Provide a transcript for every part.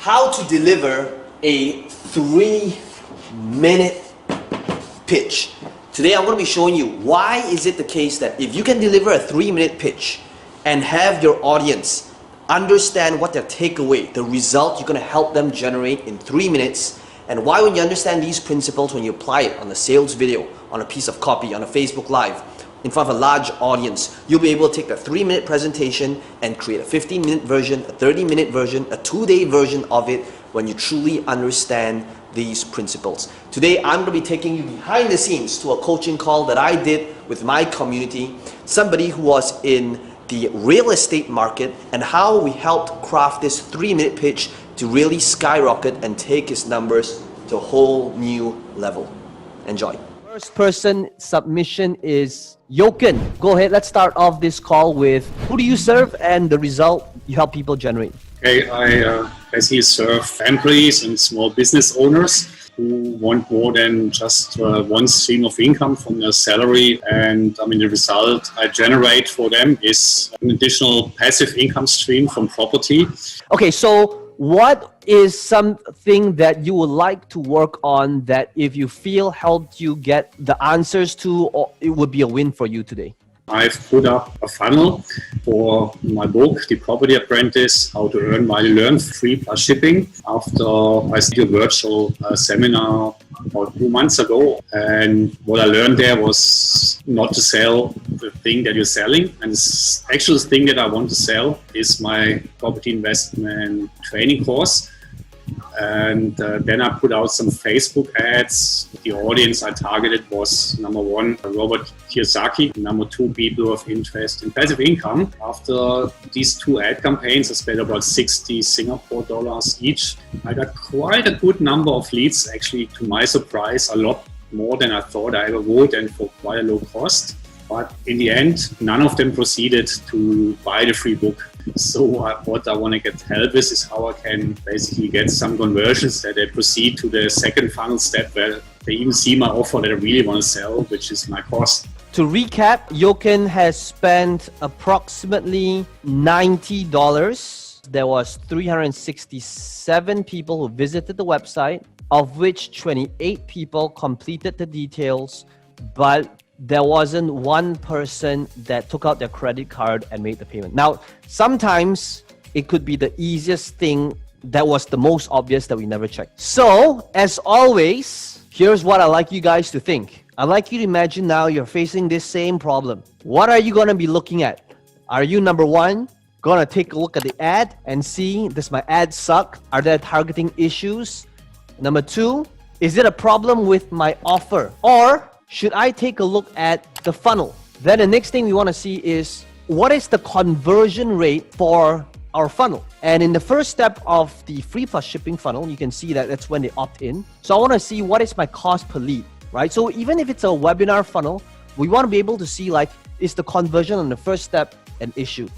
how to deliver a 3-minute pitch. Today I'm going to be showing you why is it the case that if you can deliver a 3-minute pitch and have your audience understand what their takeaway, the result you're going to help them generate in 3 minutes, and why when you understand these principles, when you apply it on a sales video, on a piece of copy, on a Facebook Live, in front of a large audience, you'll be able to take the 3-minute presentation and create a 15-minute version, a 30-minute version, a 2-day version of it when you truly understand these principles. Today, I'm going to be taking you behind the scenes to a coaching call that I did with my community, somebody who was in the real estate market, and how we helped craft this 3-minute pitch to really skyrocket and take his numbers to a whole new level. Enjoy. First person submission is Joon. Go ahead, let's start off this call with who do you serve and the result you help people generate. Okay, I basically serve employees and small business owners who want more than just one stream of income from their salary. And I mean, the result I generate for them is an additional passive income stream from property. Okay, so what is something that you would like to work on that if you feel helped you get the answers to, or it would be a win for you today? I've put up a funnel for my book, The Property Apprentice, How to Earn While You Learn, free plus shipping. After I did a virtual seminar about 2 months ago, and what I learned there was not to sell the thing that you're selling. And the actual thing that I want to sell is my property investment training course. And then I put out some Facebook ads. The audience I targeted was number 1, Robert Kiyosaki, number 2, people of interest in passive income. After these 2 ad campaigns, I spent about 60 Singapore dollars each. I got quite a good number of leads, actually, to my surprise, a lot more than I thought I ever would, and for quite a low cost. But in the end, none of them proceeded to buy the free book. So what I want to get help with is how I can basically get some conversions that they proceed to the second funnel step where they even see my offer that I really want to sell, which is my course. To recap, Joon has spent approximately $90. There was 367 people who visited the website, of which 28 people completed the details, but there wasn't one person that took out their credit card and made the payment. Now, sometimes it could be the easiest thing that was the most obvious that we never checked. So, as always, here's what I like you guys to think. I'd like you to imagine now you're facing this same problem. What are you going to be looking at? Are you, number 1, going to take a look at the ad and see, does my ad suck? Are there targeting issues? Number 2, is it a problem with my offer? Or should I take a look at the funnel? Then the next thing we want to see is, what is the conversion rate for our funnel? And in the first step of the free plus shipping funnel, you can see that that's when they opt in. So I want to see what is my cost per lead, right? So even if it's a webinar funnel, we want to be able to see, like, is the conversion on the first step an issue?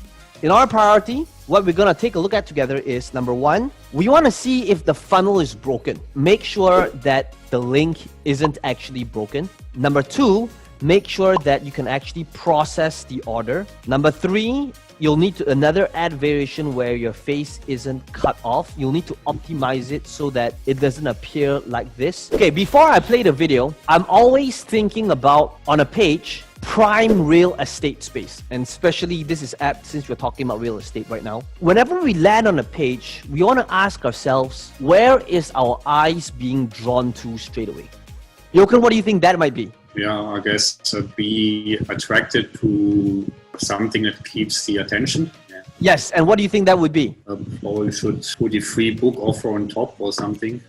In our priority, what we're going to take a look at together is, number 1, we want to see if the funnel is broken. Make sure that the link isn't actually broken. Number 2, make sure that you can actually process the order. Number 3, you'll need another ad variation where your face isn't cut off. You'll need to optimize it so that it doesn't appear like this. Okay, before I play the video, I'm always thinking about, on a page, prime real estate space, and especially this is apt since we're talking about real estate right now. Whenever we land on a page, we want to ask ourselves, where is our eyes being drawn to straight away? Joon, what do you think that might be? Yeah, I guess be attracted to something that keeps the attention. Yeah. Yes, and what do you think that would be? Or you should put a free book offer on top or something.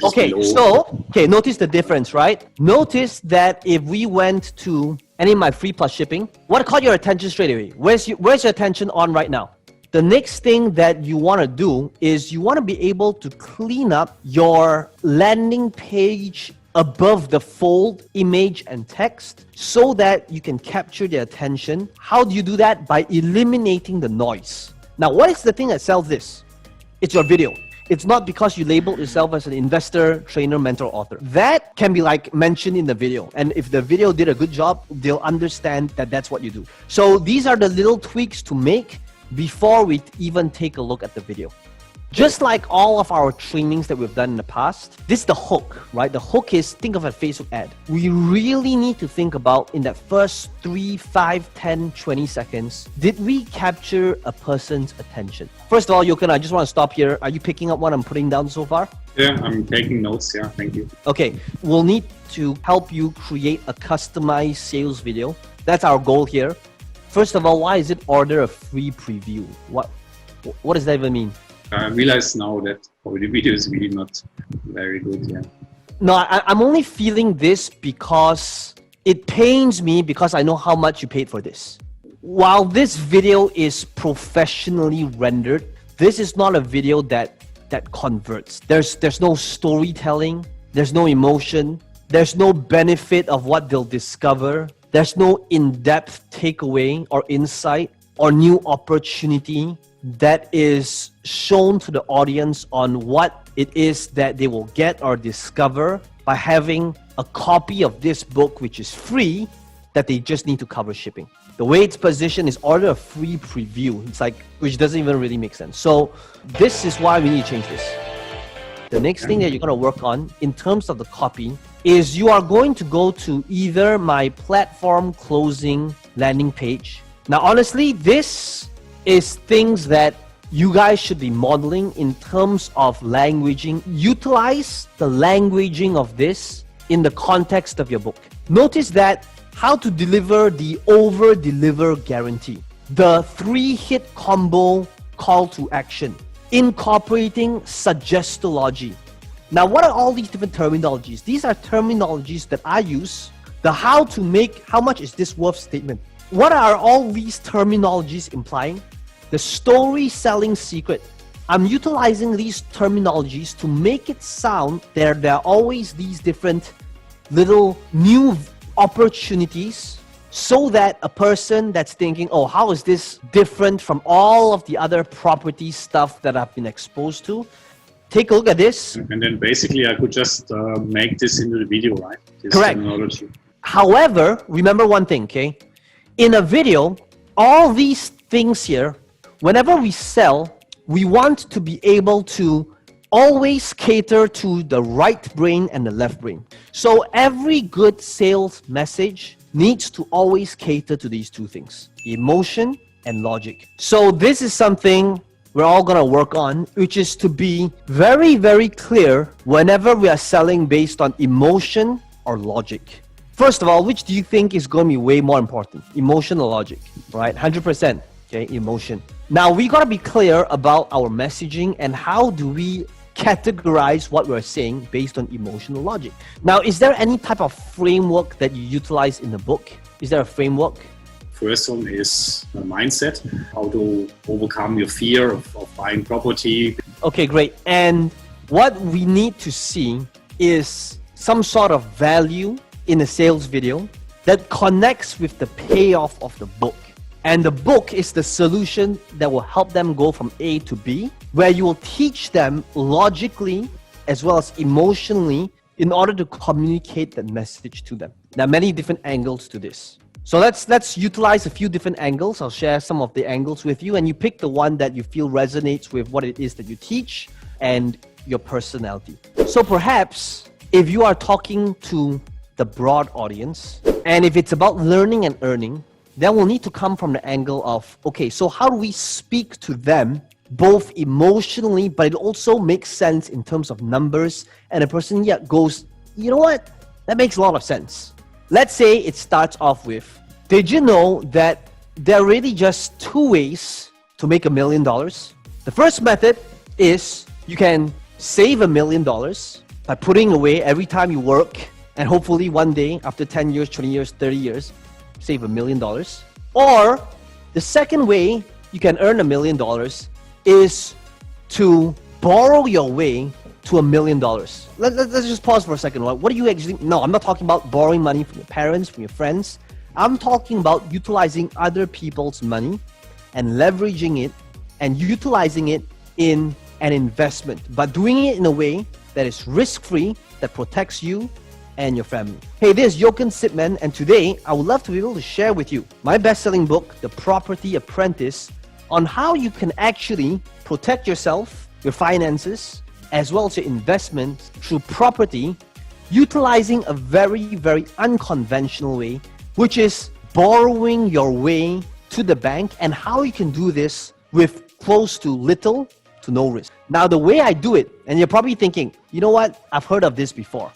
Okay, notice the difference, right? Notice that if we went to any of my free plus shipping, what caught your attention straight away? Where's your attention on right now? The next thing that you want to do is you want to be able to clean up your landing page above the fold image and text so that you can capture their attention. How do you do that? By eliminating the noise. Now, what is the thing that sells this? It's your video. It's not because you labeled yourself as an investor, trainer, mentor, author. That can be like mentioned in the video. And if the video did a good job, they'll understand that that's what you do. So these are the little tweaks to make before we even take a look at the video. Just like all of our trainings that we've done in the past, this is the hook, right? The hook is, think of a Facebook ad. We really need to think about in that first 3, 5, 10, 20 seconds, did we capture a person's attention? First of all, Jochen, I just want to stop here. Are you picking up what I'm putting down so far? Yeah, I'm taking notes. Yeah, thank you. Okay, we'll need to help you create a customized sales video. That's our goal here. First of all, why is it order a free preview? What does that even mean? I realize now that probably the video is really not very good. Yeah. No, I'm only feeling this because it pains me because I know how much you paid for this. While this video is professionally rendered, this is not a video that converts. There's no storytelling, there's no emotion, there's no benefit of what they'll discover, there's no in-depth takeaway or insight or new opportunity that is shown to the audience on what it is that they will get or discover by having a copy of this book, which is free, that they just need to cover shipping. The way it's positioned is order a free preview. It's like, which doesn't even really make sense. So this is why we need to change this. The next thing that you're going to work on in terms of the copy is you are going to go to either my platform closing landing page. Now, honestly, this is things that you guys should be modeling in terms of languaging. Utilize the languaging of this in the context of your book. Notice that how to deliver the over-deliver guarantee. The 3-hit combo call to action. Incorporating suggestology. Now, what are all these different terminologies? These are terminologies that I use. The how to make, how much is this worth statement. What are all these terminologies implying? The story selling secret. I'm utilizing these terminologies to make it sound there are always these different little new opportunities so that a person that's thinking, oh, how is this different from all of the other property stuff that I've been exposed to? Take a look at this. And then basically I could just make this into the video, right? This Correct. Terminology. However, remember one thing, okay? In a video, all these things here, whenever we sell, we want to be able to always cater to the right brain and the left brain. So every good sales message needs to always cater to these two things, emotion and logic. So this is something we're all going to work on, which is to be very, very clear whenever we are selling based on emotion or logic. First of all, which do you think is going to be way more important? Emotion or logic, right? 100%, okay, emotion. Now, we got to be clear about our messaging and how do we categorize what we're saying based on emotional logic. Now, is there any type of framework that you utilize in the book? Is there a framework? First one is a mindset, how to overcome your fear of buying property. Okay, great. And what we need to see is some sort of value in a sales video that connects with the payoff of the book. And the book is the solution that will help them go from A to B, where you will teach them logically as well as emotionally in order to communicate that message to them. There are many different angles to this. So let's utilize a few different angles. I'll share some of the angles with you, and you pick the one that you feel resonates with what it is that you teach and your personality. So perhaps if you are talking to the broad audience, and if it's about learning and earning, then we'll need to come from the angle of, okay, so how do we speak to them both emotionally, but it also makes sense in terms of numbers, and a person goes, you know what, that makes a lot of sense. Let's say it starts off with, did you know that there are really just 2 ways to make $1 million? The first method is you can save $1 million by putting away every time you work, and hopefully one day after 10 years, 20 years, 30 years, save $1 million. Or the second way you can earn $1 million is to borrow your way to $1 million. Let's just pause for a second. What do you actually... No, I'm not talking about borrowing money from your parents, from your friends. I'm talking about utilizing other people's money and leveraging it and utilizing it in an investment, but doing it in a way that is risk-free, that protects you and your family. Hey, this is Jochen Sipman, and today I would love to be able to share with you my best-selling book, The Property Apprentice, on how you can actually protect yourself your finances, as well as your investments through property, utilizing a very, very unconventional way, which is borrowing your way to the bank, and how you can do this with close to little to no risk. Now, the way I do it, and you're probably thinking, you know what, I've heard of this before.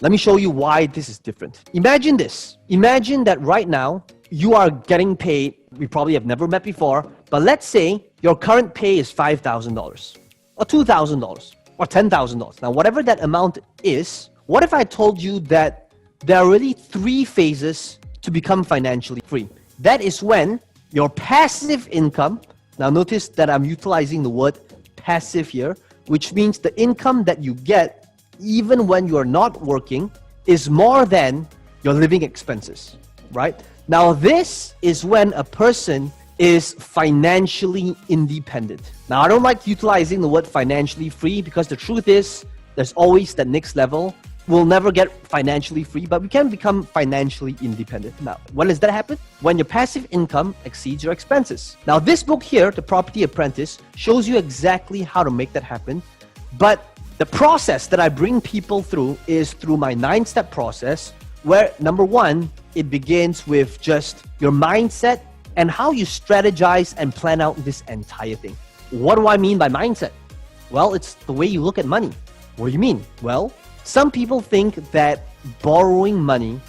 Let me show you why this is different. Imagine this. Imagine that right now, you are getting paid. We probably have never met before, but let's say your current pay is $5,000 or $2,000 or $10,000. Now, whatever that amount is, what if I told you that there are really 3 phases to become financially free? That is when your passive income, now notice that I'm utilizing the word passive here, which means the income that you get even when you're not working is more than your living expenses, right? Now, this is when a person is financially independent. Now, I don't like utilizing the word financially free because the truth is there's always that next level. We'll never get financially free, but we can become financially independent. Now, when does that happen? When your passive income exceeds your expenses. Now, this book here, The Property Apprentice, shows you exactly how to make that happen. But the process that I bring people through is through my 9-step process, where number 1, it begins with just your mindset and how you strategize and plan out this entire thing. What do I mean by mindset? Well, it's the way you look at money. What do you mean? Well, some people think that borrowing money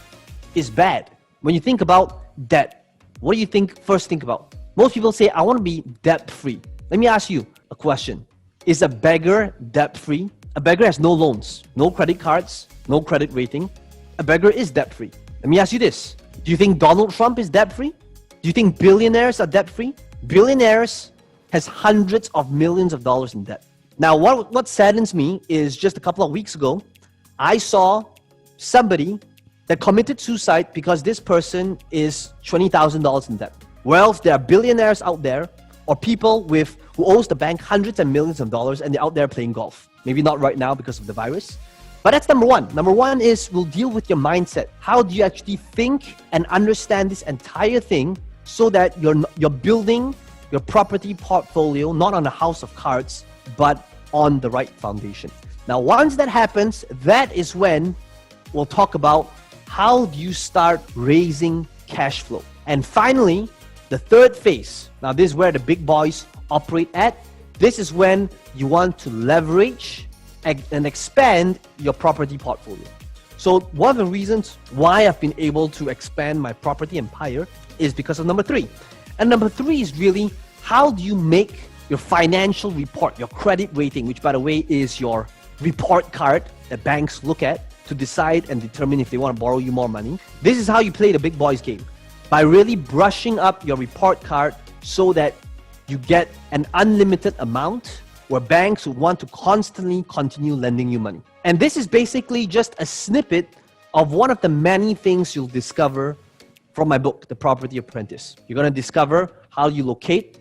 is bad. When you think about debt, what do you first think about? Most people say, I want to be debt-free. Let me ask you a question. Is a beggar debt-free? A beggar has no loans, no credit cards, no credit rating. A beggar is debt-free. Let me ask you this. Do you think Donald Trump is debt-free? Do you think billionaires are debt-free? Billionaires has hundreds of millions of dollars in debt. Now, what saddens me is just a couple of weeks ago, I saw somebody that committed suicide because this person is $20,000 in debt. Well, if there are billionaires out there or people who owes the bank hundreds and millions of dollars and they're out there playing golf. Maybe not right now because of the virus. But that's number 1. Number 1 is we'll deal with your mindset. How do you actually think and understand this entire thing so that you're building your property portfolio not on a house of cards, but on the right foundation. Now, once that happens, that is when we'll talk about how do you start raising cash flow. And finally, the 3rd phase. Now, this is where the big boys operate at. This is when you want to leverage and expand your property portfolio. So one of the reasons why I've been able to expand my property empire is because of number 3. And number 3 is really how do you make your financial report, your credit rating, which by the way is your report card that banks look at to decide and determine if they want to borrow you more money. This is how you play the big boys game, by really brushing up your report card so that you get an unlimited amount where banks would want to constantly continue lending you money. And this is basically just a snippet of one of the many things you'll discover from my book, The Property Apprentice. You're going to discover how you locate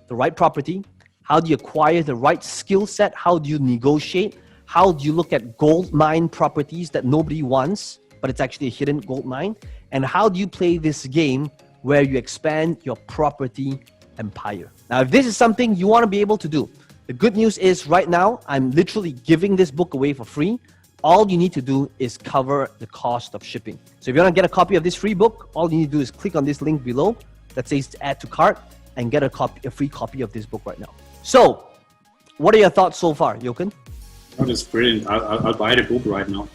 the right property, how do you acquire the right skill set, how do you negotiate, how do you look at gold mine properties that nobody wants, but it's actually a hidden gold mine, and how do you play this game where you expand your property empire. Now, if this is something you want to be able to do, the good news is right now, I'm literally giving this book away for free. All you need to do is cover the cost of shipping. So if you want to get a copy of this free book, all you need to do is click on this link below that says add to cart and get a free copy of this book right now. So, what are your thoughts so far, Jochen? Oh, that's brilliant. I'll buy the book right now.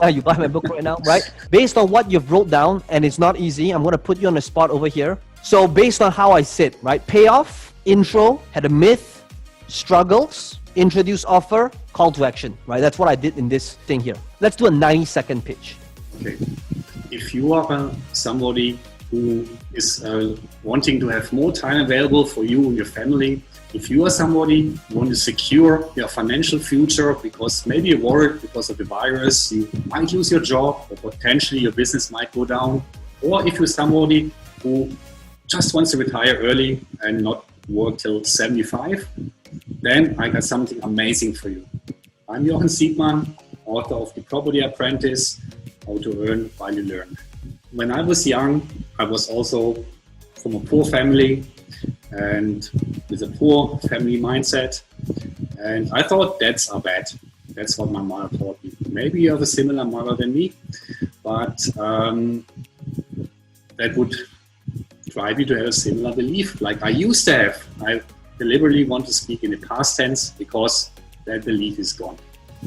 You buy my book right now, right? Based on what you've wrote down, and it's not easy, I'm going to put you on the spot over here. So based on how I sit, right? Payoff, intro, had a myth, struggles, introduce offer, call to action, right? That's what I did in this thing here. Let's do a 90-second pitch. Okay. If you are somebody who is wanting to have more time available for you and your family, if you are somebody who want to secure your financial future because maybe you're worried because of the virus, you might lose your job or potentially your business might go down, or if you're somebody who just wants to retire early and not work till 75, then I got something amazing for you. I'm Jochen Siegmann, author of The Property Apprentice, How to Earn While You Learn. When I was young, I was also from a poor family and with a poor family mindset. And I thought that's a bad. That's what my mother taught me. Maybe you have a similar mother than me, but that would drive you to have a similar belief like I used to have. I deliberately want to speak in the past tense because that belief is gone.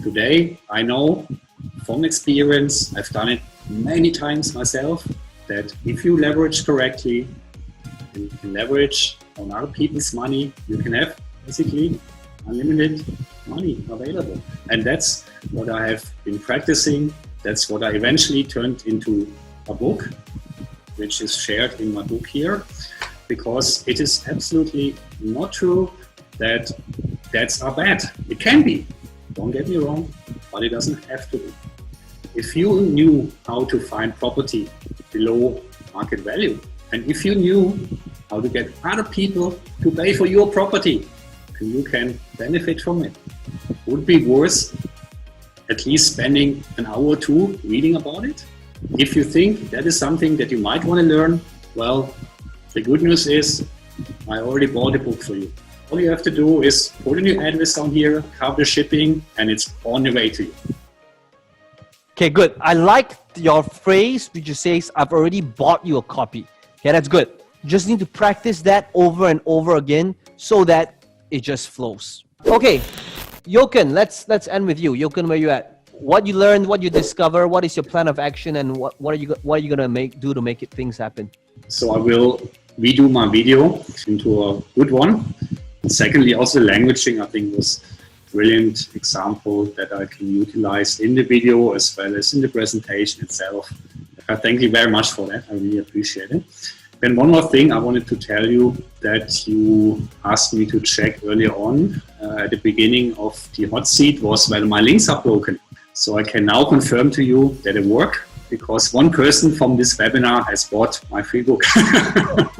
Today, I know from experience, I've done it many times myself, that if you leverage correctly, and you can leverage on other people's money, you can have basically unlimited money available. And that's what I have been practicing. That's what I eventually turned into a book, which is shared in my book here, because it is absolutely not true that debts are bad. It can be, don't get me wrong, but it doesn't have to be. If you knew how to find property below market value, and if you knew how to get other people to pay for your property, and you can benefit from it, would be worth at least spending an hour or two reading about it. If you think that is something that you might want to learn, well, the good news is I already bought a book for you. All you have to do is put in your address down here, cover the shipping, and it's on the way to you. Okay, good. I like your phrase which says, I've already bought you a copy. Okay, that's good. You just need to practice that over and over again so that it just flows. Okay, Jochen, let's end with you. Jochen, where you at? What you learned, what you discover, what is your plan of action, and what are you gonna do to make things happen? So I will redo my video into a good one. And secondly, also languaging, I think, was a brilliant example that I can utilize in the video as well as in the presentation itself. Thank you very much for that. I really appreciate it. And one more thing I wanted to tell you that you asked me to check earlier on at the beginning of the hot seat was whether my links are broken. So I can now confirm to you that it worked because one person from this webinar has bought my free book.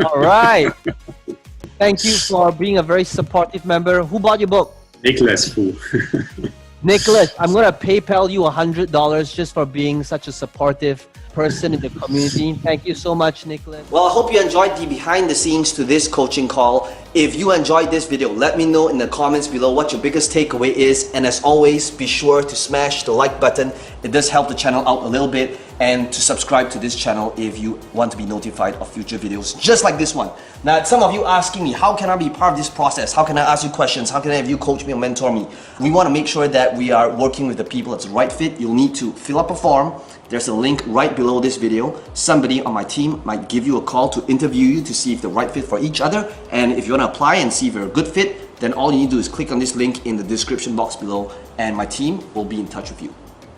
All right. Thank you for being a very supportive member. Who bought your book? Nicholas Fu. Nicholas, I'm going to PayPal you $100 just for being such a supportive person in the community. Thank you so much, Nicholas. Well, I hope you enjoyed the behind the scenes to this coaching call. If you enjoyed this video, let me know in the comments below what your biggest takeaway is. And as always, be sure to smash the like button. It does help the channel out a little bit. And to subscribe to this channel if you want to be notified of future videos just like this one. Now, some of you asking me, how can I be part of this process? How can I ask you questions? How can I have you coach me or mentor me? We want to make sure that we are working with the people that's the right fit. You'll need to fill up a form. There's a link right below this video. Somebody on my team might give you a call to interview you to see if they're right fit for each other. And if you want to apply and see if you're a good fit, then all you need to do is click on this link in the description box below and my team will be in touch with you.